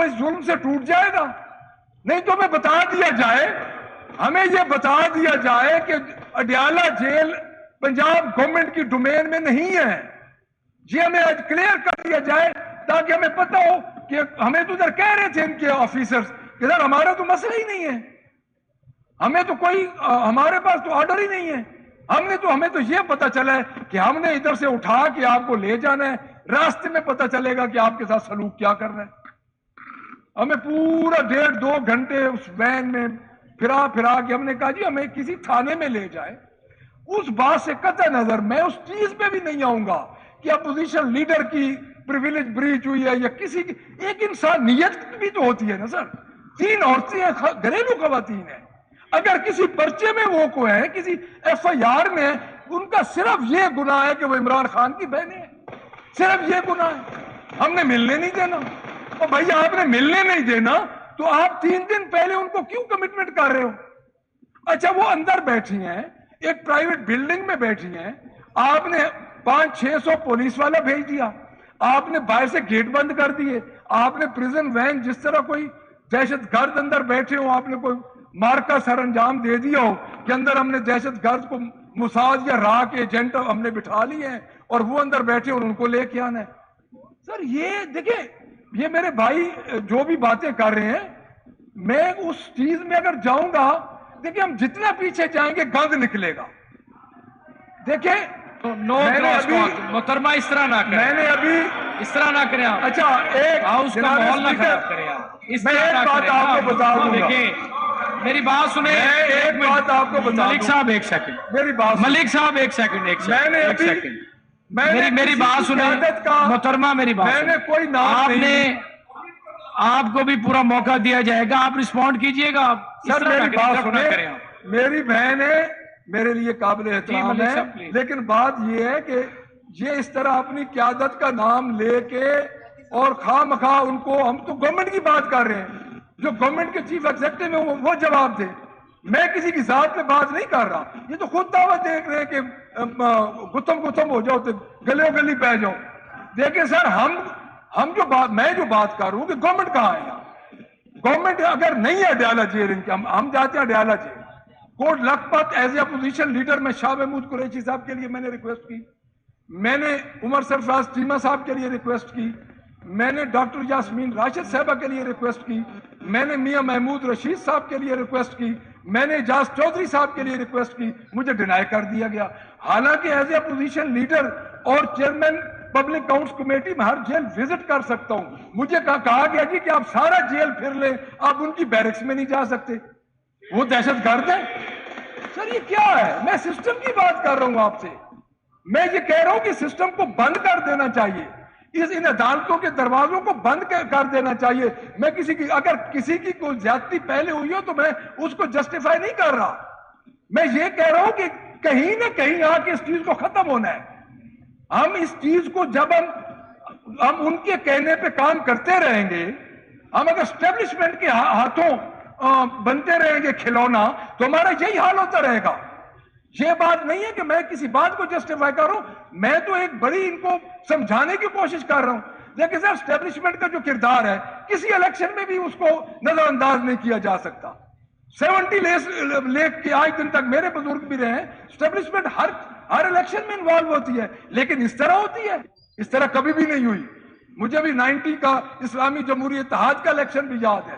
اس ظلم سے ٹوٹ جائے گا. نہیں تو ہمیں بتا دیا جائے, ہمیں یہ بتا دیا جائے کہ اڈیالہ جیل پنجاب گورنمنٹ کی ڈومین میں نہیں ہے. یہ ہمیں آج کلیئر کر دیا جائے تاکہ ہمیں پتہ ہو کہ ہمیں تو ادھر کہہ رہے تھے ان کے آفیسرز کہ ادھر ہمارا تو مسئلہ ہی نہیں ہے, ہمیں تو کوئی, ہمارے پاس تو آرڈر ہی نہیں ہے. ہمیں تو یہ پتا چلا ہے کہ ہم نے ادھر سے اٹھا کے آپ کو لے جانا ہے, راستے میں پتا چلے گا کہ آپ کے ساتھ سلوک کیا کر رہے ہیں. ہمیں پورا 1.5-2 گھنٹے اس وین میں پھرا کے ہم نے کہا جی ہمیں کسی تھانے میں لے جائے. اس بات سے قطع نظر میں اس چیز پہ بھی نہیں آؤں گا کہ اپوزیشن لیڈر کی پریویلیج بریچ ہوئی ہے یا کسی کی. ایک انسانیت بھی تو ہوتی ہے نا سر. 3 عورتیں ہیں, گھریلو خواتین ہیں. اگر کسی پرچے میں وہ کو ہے, کسی ایف آئی آر میں ان کا صرف یہ گناہ ہے کہ وہ عمران خان کی بہنیں ہیں, صرف یہ گناہ ہے. ہم نے ملنے نہیں دینا. اور بھائی آپ نے ملنے نہیں دینا تو آپ 3 دن پہلے ان کو کیوں کمٹمنٹ کر رہے ہو؟ اچھا وہ اندر بیٹھی ہیں, ایک پرائیویٹ بلڈنگ میں بیٹھی ہیں, آپ نے 500-600 پولیس والا بھیج دیا, آپ نے باہر سے گیٹ بند کر دیے, آپ نے پریزن وین جس طرح کوئی دہشت گرد اندر بیٹھے ہو, آپ نے کوئی مارکا سر انجام دے دیا ہو کہ اندر ہم نے دہشت گرد کو موساد یا را کے ایجنٹ ہم نے بٹھا لیے ہیں اور وہ اندر بیٹھے اور ان کو لے کے آنا ہے. سر یہ دیکھیں, یہ میرے بھائی جو بھی باتیں کر رہے ہیں, میں اس چیز میں اگر جاؤں گا, دیکھیں ہم جتنا پیچھے جائیں گے گند نکلے گا. دیکھیں محترمہ اس طرح نہ کریں, میں نے ابھی اس طرح نہ کریں آپ. اچھا ایک ہاؤس کا ماحول نہ خراب کریں آپ, اس میں طرح ایک نہ بات کریں. آپ کو بتا دوں گا, دیکھیں میری بات سنیں, ایک بات آپ کو بتا ملک دوں, صاحب ایک سیکنڈ, میری بات ملک صاحب ایک سیکنڈ, میں نے ایک ابھی سیکنڈ, کسی میری بات کی سنیں قیادت کا, محترمہ, میری بات میں نے سنیں. کوئی نام آپ نہیں, نے, آپ کو بھی پورا موقع دیا جائے گا, آپ رسپونڈ کیجئے گا. سر میری بات سنیں, میری بہن ہے, میرے لیے قابل احترام ہے, لیکن بات یہ ہے کہ یہ اس طرح اپنی قیادت کا نام لے کے اور خواہ مخواہ ان کو, ہم تو گورنمنٹ کی بات کر رہے ہیں, جو گورنمنٹ کے چیف ایگزیکٹو میں وہ جواب دے, میں کسی کی ذات پہ بات نہیں کر رہا. یہ تو خود دعوت دیکھ رہے ہیں کہ گتم ہو جاؤ تو گلے گلی پہ جاؤ. دیکھیں سر, ہم جو بات, میں جو بات کر رہا ہوں کہ گورنمنٹ کہاں ہے یہاں. گورنمنٹ اگر نہیں ہے اڈیالہ جیل ان کے, ہم جاتے ہیں Adiala jail. Kot Lakhpat as a opposition leader میں شاہ محمود قریشی صاحب کے لیے میں نے ریکویسٹ کی, میں نے عمر سرفراز ٹیمہ صاحب کے لیے ریکویسٹ کی, میں نے ڈاکٹر یاسمین راشد صاحبہ کے لیے ریکویسٹ کی, میں نے میاں محمود رشید صاحب کے لیے ریکویسٹ کی, میں نے اجاز چودھری صاحب کے لیے ریکویسٹ کی, مجھے ڈینائی کر دیا گیا. حالانکہ ایز اے اپوزیشن لیڈر اور چیئرمین پبلک اکاؤنٹس کمیٹی میں ہر جیل وزٹ کر سکتا ہوں. مجھے کہا گیا جی کہ آپ سارا جیل پھر لیں, آپ ان کی بیرکس میں نہیں جا سکتے, وہ دہشت گرد ہے. سر یہ کیا ہے؟ میں سسٹم کی بات کر رہا ہوں آپ سے, میں یہ کہہ رہا ہوں کہ سسٹم کو بند کر دینا چاہیے, ان عدالتوں کے دروازوں کو بند کر دینا چاہیے. میں اگر کسی کی کوئی زیادتی پہلے ہوئی ہو تو میں اس کو جسٹیفائی نہیں کر رہا, میں یہ کہہ رہا ہوں کہ کہیں نہ کہیں آ کے اس چیز کو ختم ہونا ہے. ہم اس چیز کو جب ہم ان کے کہنے پہ کام کرتے رہیں گے, ہم اگر اسٹیبلشمنٹ کے ہاتھوں بنتے رہیں گے کھلونا, تو ہمارا یہی حال ہوتا رہے گا. یہ بات نہیں ہے کہ میں کسی بات کو جسٹیفائی کر رہا ہوں, میں تو ایک بڑی ان کو سمجھانے کی کوشش کر رہا ہوں. لیکن سر اسٹیبلشمنٹ کا جو کردار ہے کسی الیکشن میں بھی اس کو نظر انداز نہیں کیا جا سکتا. 70 لے کے آج دن تک میرے بزرگ بھی رہے ہیں, اسٹیبلشمنٹ ہر الیکشن میں انوالو ہوتی ہے, لیکن اس طرح ہوتی ہے, اس طرح کبھی بھی نہیں ہوئی. مجھے بھی 90 کا اسلامی جمہوری اتحاد کا الیکشن بھی یاد ہے,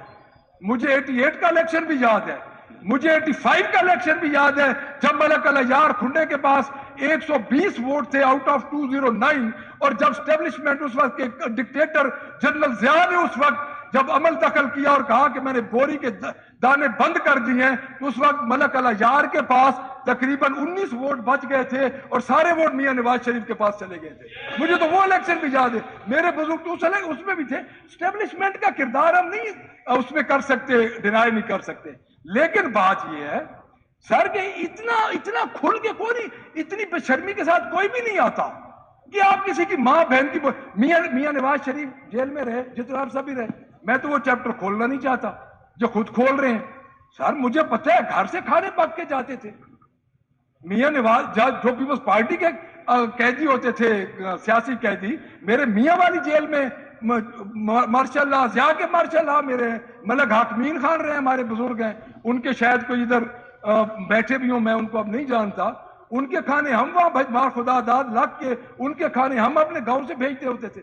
مجھے 88 کا الیکشن بھی یاد ہے, مجھے 85 کا الیکشن بھی یاد ہے, جب ملک الیار کھنڈے کے پاس 120 ووٹ تھے آؤٹ آف 209, اور جب اسٹیبلشمنٹ اس وقت کے ڈکٹیٹر جنرل ضیاء نے اس وقت جب عمل دخل کیا اور کہا کہ میں نے بوری کے دانے بند کر دیے ہیں, تو اس وقت ملک الیار کے پاس تقریباً 19 ووٹ بچ گئے تھے اور سارے ووٹ میاں نواز شریف کے پاس چلے گئے تھے. مجھے تو وہ الیکشن بھی یاد ہے, میرے بزرگ تو اس میں بھی تھے. اسٹیبلشمنٹ کا کردار ہم نہیں اس میں کر سکتے, ڈینائی نہیں کر سکتے. لیکن بات یہ ہے سر کہ اتنا کھل کے کوئی نہیں, اتنی بے شرمی کے ساتھ کوئی بھی نہیں آتا کہ آپ کسی کی ماں بہن کی میاں نواز شریف جیل میں رہے, جتنا آپ سبھی رہے, میں تو وہ چیپٹر کھولنا نہیں چاہتا جو خود کھول رہے ہیں. سر مجھے پتہ ہے گھر سے کھانے پک کے جاتے تھے میاں نواز, جو پیپلز پارٹی کے قیدی ہوتے تھے, سیاسی قیدی, میرے میاں والی جیل میں مارشل لا ضیاء کے مارشل لا میرے ملک حاکمین خان رہے ہیں، ہمارے بزرگ ہیں، ان کے شاید کوئی ادھر بیٹھے بھی ہوں، میں ان کو اب نہیں جانتا، ان کے کھانے ہم وہاں خدا داد لگ کے ان کے کھانے ہم اپنے گاؤں سے بھیجتے ہوتے تھے۔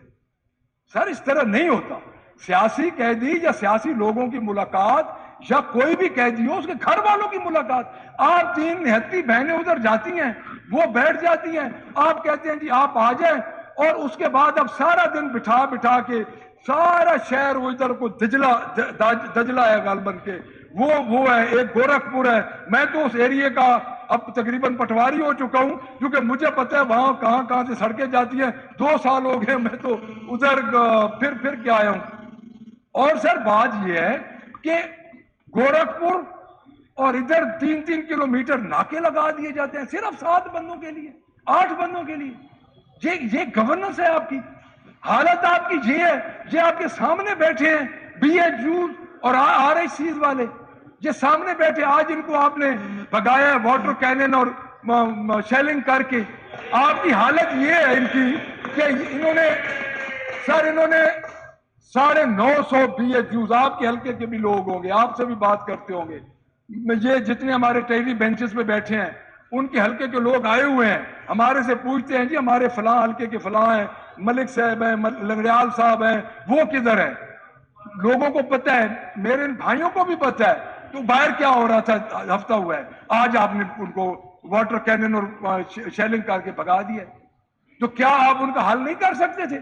سر اس طرح نہیں ہوتا۔ سیاسی قیدی یا سیاسی لوگوں کی ملاقات یا کوئی بھی قیدی ہو اس کے گھر والوں کی ملاقات، آپ 3 نہتی بہنیں ادھر جاتی ہیں، وہ بیٹھ جاتی ہیں، آپ کہتے ہیں جی آپ آ جائیں، اور اس کے بعد اب سارا دن بٹھا کے سارا شہر وہ ادھر کو دجلہ ہے غالباً کے وہ ہے، ایک گورکھپور ہے، میں تو اس ایریے کا اب تقریباً پٹواری ہو چکا ہوں کیونکہ مجھے پتہ ہے وہاں کہاں سے سڑکیں جاتی ہیں، 2 سال ہو گئے میں تو ادھر پھر کے آیا ہوں۔ اور سر بات یہ ہے کہ گورکھپور اور ادھر 3 کلومیٹر ناکے لگا دیے جاتے ہیں صرف 7 بندوں کے لیے، 8 بندوں کے لیے۔ یہ گورننس ہے آپ کی، حالت آپ کی یہ ہے، یہ آپ کے سامنے بیٹھے ہیں بی ایچ یوز اور آر ایچ سیز والے، یہ سامنے بیٹھے، آج ان کو آپ نے بھگایا ہے واٹر کینن اور شیلنگ کر کے۔ آپ کی حالت یہ ہے ان کی کہ انہوں نے 950 بی ایچ یوز، آپ کے حلقے کے بھی لوگ ہوں گے، آپ سے بھی بات کرتے ہوں گے، یہ جتنے ہمارے ٹیلی بینچز پہ بیٹھے ہیں ان کے حلقے کے لوگ آئے ہوئے ہیں، ہمارے سے پوچھتے ہیں جی ہمارے فلاں حلقے کے فلاں ہیں، ملک صاحب ہیں، لنگڑیال صاحب ہیں، وہ کدھر ہیں؟ لوگوں کو پتہ ہے، میرے ان بھائیوں کو بھی پتہ ہے، تو باہر کیا ہو رہا تھا ہفتہ ہوا ہے، آج آپ نے ان کو واٹر کینن اور شیلنگ کر کے بھگا دیا، تو کیا آپ ان کا حل نہیں کر سکتے تھے؟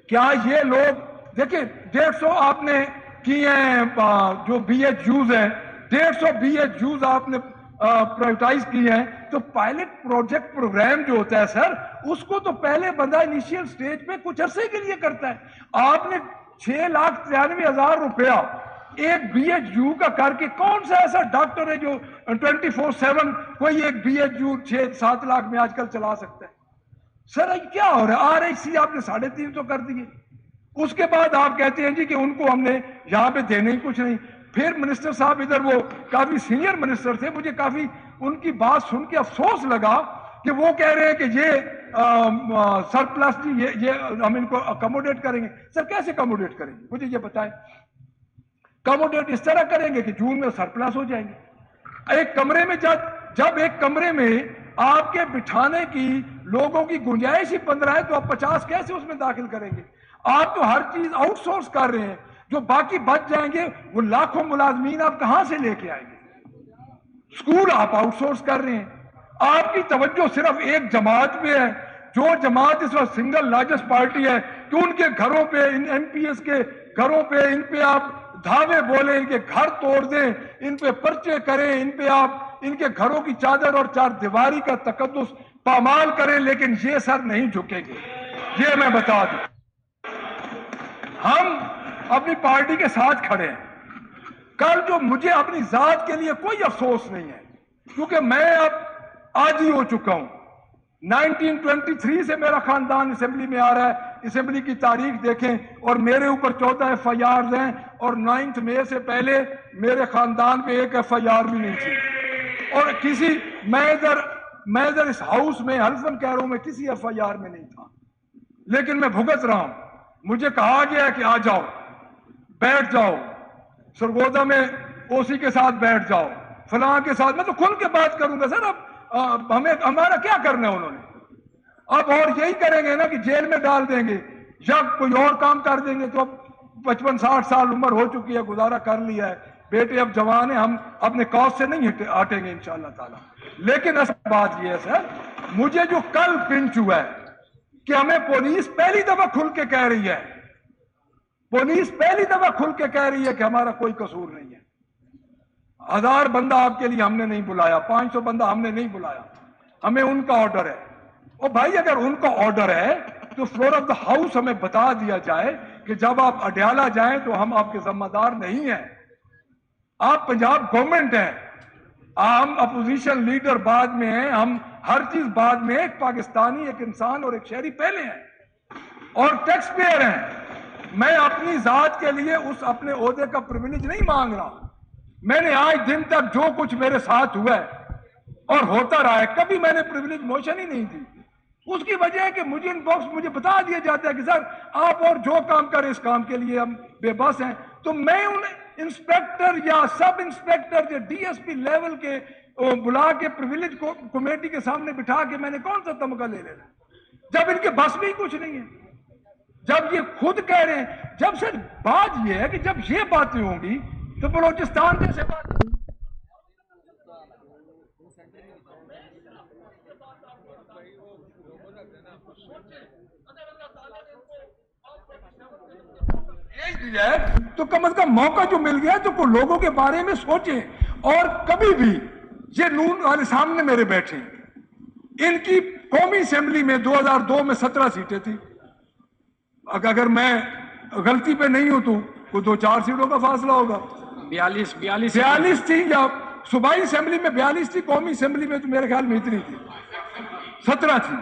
کیا یہ لوگ دیکھیں 150 آپ نے کیے ہیں جو بی ایچ یوز ہیں، 150 بی ایچ یوز آپ نے پرائیویٹائز کیے ہیں، تو پائلٹ پروجیکٹ پروگرام جو ہوتا ہے سر، اس کو تو پہلے بندہ انیشیل سٹیج پہ کچھ عرصے کے لیے کرتا ہے۔ آپ نے 6,93,000 روپیہ ایک بی ایچ یو کا کر کے، کون سا ایسا ڈاکٹر ہے جو 24/7 کوئی ایک بی ایچ یو 6-7 لاکھ میں آج کل چلا سکتا ہے؟ سر کیا ہو رہا ہے؟ آر ایچ سی آپ نے 350 کر دیے، اس کے بعد آپ کہتے ہیں جی کہ ان کو ہم نے یہاں پہ دینے ہی کچھ نہیں۔ پھر منسٹر صاحب ادھر وہ کافی سینئر منسٹر تھے، مجھے کافی ان کی بات سن کے افسوس لگا کہ وہ کہہ رہے ہیں کہ یہ سرپلس جی یہ ہم ان کو اکوموڈیٹ کریں گے۔ سر کیسے اکوموڈیٹ کریں گے؟ مجھے یہ بتائیں۔ اکوموڈیٹ اس طرح کریں گے کہ جون میں سرپلس ہو جائیں گے۔ ایک کمرے میں جب ایک کمرے میں آپ کے بٹھانے کی لوگوں کی گنجائش ہی 15 ہے تو آپ 50 کیسے اس میں داخل کریں گے؟ آپ تو ہر چیز آؤٹ سورس کر رہے ہیں، جو باقی بچ جائیں گے وہ لاکھوں ملازمین آپ کہاں سے لے کے آئیں گے؟ سکول آپ آؤٹ سورس کر رہے ہیں، آپ کی توجہ صرف ایک جماعت پہ ہے، جو جماعت اس وقت سنگل لارجسٹ پارٹی ہے، کہ ان کے گھروں پہ، ان ایم پی ایس کے گھروں پہ، ان پہ آپ دھاوے بولیں، ان کے گھر توڑ دیں، ان پہ پرچے کریں، ان پہ آپ ان کے گھروں کی چادر اور 4 دیواری کا تقدس پامال کریں، لیکن یہ سر نہیں جھکیں گے، یہ میں بتا دوں۔ ہم اپنی پارٹی کے ساتھ کھڑے ہیں۔ کل جو مجھے اپنی ذات کے لیے کوئی افسوس نہیں ہے، کیونکہ میں اب عادی ہو چکا ہوں۔ 1923 سے میرا خاندان اسمبلی میں آ رہا ہے، اسمبلی کی تاریخ دیکھیں، اور میرے اوپر 14 ایف آئی آرز ہیں، اور 9 مئی سے پہلے میرے خاندان پہ ایک ایف آئی آر بھی نہیں تھی، اور میں ادھر اس ہاؤس میں حلفاً کہہ رہا ہوں میں کسی ایف آئی آر میں نہیں تھا، لیکن میں بھگت رہا ہوں۔ مجھے کہا گیا کہ آ جاؤ، بیٹھ جاؤ، سرگودا میں او سی کے ساتھ بیٹھ جاؤ، فلاں کے ساتھ، میں تو کھل کے بات کروں گا سر۔ اب ہمارا کیا کرنا ہے انہوں نے؟ اب اور یہی کریں گے نا کہ جیل میں ڈال دیں گے یا کوئی اور کام کر دیں گے، تو اب 55-60 سال عمر ہو چکی ہے، گزارا کر لیا ہے، بیٹے اب جوان ہیں، ہم اپنے کاز سے نہیں ہٹیں گے انشاءاللہ تعالی۔ لیکن اصل بات یہ ہے سر، مجھے جو کل پنچ ہوا ہے کہ ہمیں پولیس پہلی دفعہ کھل کے کہہ رہی ہے، پولیس پہلی دفعہ کھل کے کہہ رہی ہے کہ ہمارا کوئی قصور نہیں ہے۔ 1000 بندہ آپ کے لیے ہم نے نہیں بلایا، 500 بندہ ہم نے نہیں بلایا، ہمیں ان کا آرڈر ہے۔ اور بھائی اگر ان کا آرڈر ہے تو فلور آف دا ہاؤس ہمیں بتا دیا جائے کہ جب آپ اڈیالہ جائیں تو ہم آپ کے ذمہ دار نہیں ہیں، آپ پنجاب گورنمنٹ ہیں، ہم اپوزیشن لیڈر بعد میں ہیں، ہم ہر چیز بعد میں، ایک پاکستانی، ایک انسان اور ایک شہری پہلے ہیں، اور ٹیکس پیئر ہیں۔ میں اپنی ذات کے لیے اس اپنے عہدے کا پریویلیج نہیں مانگ رہا، میں نے آج دن تک جو کچھ میرے ساتھ ہوا ہے اور ہوتا رہا ہے، کبھی میں نے پریویلیج موشن ہی نہیں دی، اس کی وجہ ہے کہ مجھے ان باکس مجھے بتا دیا جاتا ہے کہ سر آپ اور جو کام کریں اس کام کے لیے ہم بے بس ہیں. تو میں ان انسپیکٹر یا سب انسپیکٹر یا ڈی ایس پی لیول کے بلا کے پریویلیج کمیٹی کے سامنے بٹھا کے میں نے کون سا تمغہ لے لینا جب ان کے بس میں ہی کچھ نہیں ہے, جب یہ خود کہہ رہے ہیں. جب سے بات یہ ہے کہ جب یہ باتیں ہوں گی تو بلوچستان جیسے بات تو کم از کم موقع جو مل گیا تو کوئی لوگوں کے بارے میں سوچیں. اور کبھی بھی یہ نون والے سامنے میرے بیٹھے, ان کی قومی اسمبلی میں 2002 میں 17 سیٹیں تھی. اگر میں غلطی پہ نہیں ہوں تو کوئی 2-4 سیٹوں کا فاصلہ ہوگا. 42 تھی, یا صوبائی اسمبلی میں 42 تھی, قومی اسمبلی میں تو میرے خیال میں اتنی تھی, 17 تھی.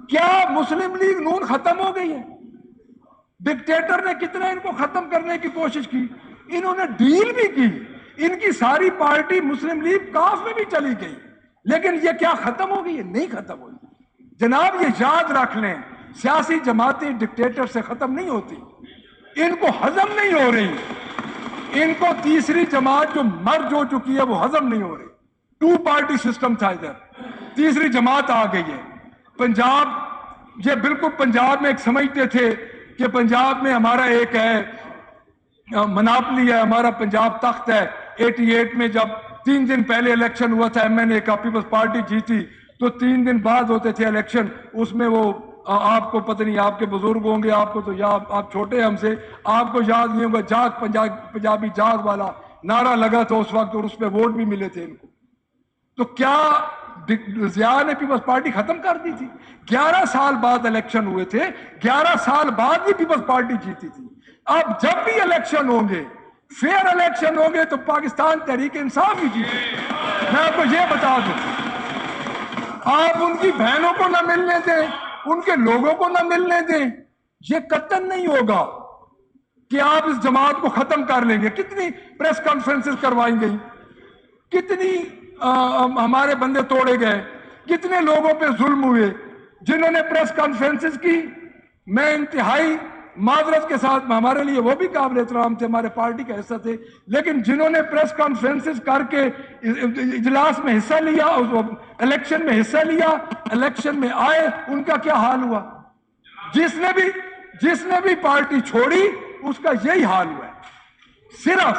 کیا مسلم لیگ نون ختم ہو گئی ہے؟ ڈکٹیٹر نے کتنا ان کو ختم کرنے کی کوشش کی, انہوں نے ڈیل بھی کی. ان کی ساری پارٹی مسلم لیگ کاف میں بھی چلی گئی, لیکن یہ کیا ختم ہو گئی ہے؟ نہیں ختم ہوئی. جناب یہ یاد رکھ لیں, سیاسی جماعتیں ڈکٹیٹر سے ختم نہیں ہوتی, ان کو ہضم نہیں ہو رہی. ان کو تیسری جماعت جو مرج ہو چکی ہے وہ ہضم نہیں ہو رہی. 2 پارٹی سسٹم تھا ادھر, تیسری جماعت آ گئی ہے. پنجاب, یہ بالکل پنجاب میں ایک سمجھتے تھے کہ پنجاب میں ہمارا ایک ہے مناپلی ہے, ہمارا پنجاب تخت ہے. 88 میں جب 3 دن پہلے الیکشن ہوا تھا ایم این اے کا, پیپلز پارٹی جیتی, تو 3 دن بعد ہوتے تھے الیکشن. اس میں وہ آپ کو پتہ نہیں, آپ کے بزرگ ہوں گے, آپ کو تو یا آپ چھوٹے ہم سے, آپ کو یاد نہیں ہوگا, جاگ پنجابی جاگ والا نعرہ لگا تھا اس وقت, اور اس پہ ووٹ بھی ملے تھے ان کو. تو کیا ضیاء نے پیپلز پارٹی ختم کر دی تھی؟ 11 سال بعد الیکشن ہوئے تھے, 11 سال بعد بھی پیپلز پارٹی جیتی تھی. اب جب بھی الیکشن ہوں گے, فیئر الیکشن ہوں گے, تو پاکستان تحریک انصاف ہی جیتے. میں آپ کو یہ بتا دوں, آپ ان کی بہنوں کو نہ ملنے دیں, ان کے لوگوں کو نہ ملنے دیں, یہ قطعاً نہیں ہوگا کہ آپ اس جماعت کو ختم کر لیں گے. کتنی پریس کانفرنسز کروائیں گئی, کتنی ہمارے بندے توڑے گئے, کتنے لوگوں پہ ظلم ہوئے جنہوں نے پریس کانفرنسز کی. میں انتہائی معذرت کے ساتھ, ہمارے لیے وہ بھی قابل احترام تھے, ہمارے پارٹی کا حصہ تھے, لیکن جنہوں نے پریس کانفرنسز کر کے اجلاس میں حصہ لیا, الیکشن میں حصہ لیا, الیکشن میں آئے, ان کا کیا حال ہوا؟ جس نے بھی پارٹی چھوڑی اس کا یہی حال ہوا ہے. صرف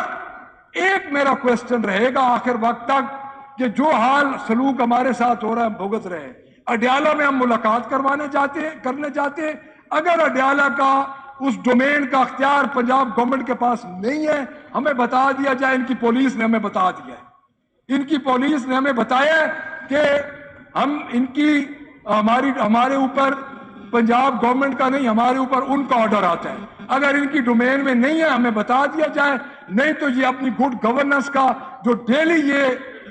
ایک میرا کوسچن رہے گا آخر وقت تک کہ جو حال سلوک ہمارے ساتھ ہو رہا ہے بھگت رہے. اڈیالہ میں ہم ملاقات کرنے جاتے ہیں, اگر اڈیالہ کا اس ڈومین کا اختیار پنجاب گورنمنٹ کے پاس نہیں ہے, ہمیں بتا دیا جائے. ان کی پولیس نے ہمیں بتا دیا ہے, ان کی پولیس نے ہمیں بتایا کہ ہم ان کی ہمارے اوپر پنجاب گورنمنٹ کا نہیں, ہمارے اوپر ان کا آرڈر آتا ہے. اگر ان کی ڈومین میں نہیں ہے ہمیں بتا دیا جائے, نہیں تو یہ اپنی گڈ گورننس کا جو ڈیلی یہ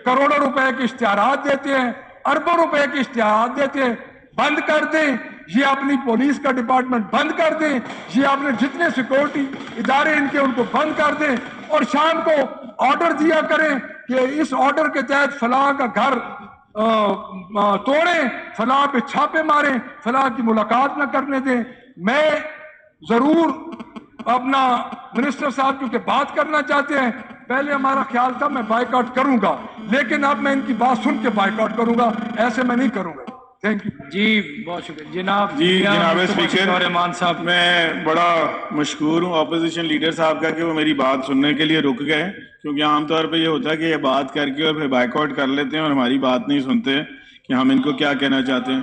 کروڑوں روپے کے اشتہارات دیتے ہیں, اربوں روپے کے اشتہارات دیتے ہیں, بند کر دیں. یہ اپنی پولیس کا ڈپارٹمنٹ بند کر دیں, یہ اپنے جتنے سیکورٹی ادارے ان کے ان کو بند کر دیں, اور شام کو آرڈر دیا کریں کہ اس آرڈر کے تحت فلاں کا گھر توڑیں, فلاں پہ چھاپے ماریں, فلاں کی ملاقات نہ کرنے دیں. میں ضرور اپنا منسٹر صاحب کیونکہ بات کرنا چاہتے ہیں, پہلے ہمارا خیال تھا میں بائیکاٹ کروں گا, لیکن اب میں ان کی بات سن کے بائیکاٹ کروں گا, ایسے میں نہیں کروں گا. Thank you. جی بہت شکریہ جناب. جناب اسپیکر, میں بڑا مشکور ہوں اپوزیشن لیڈر صاحب کا کہ وہ میری بات سننے کے لیے رک گئے, کیونکہ عام طور پہ یہ ہوتا ہے کہ یہ بات کر کے اور پھر بائیکاٹ کر لیتے ہیں اور ہماری بات نہیں سنتے کہ ہم ان کو کیا کہنا چاہتے ہیں.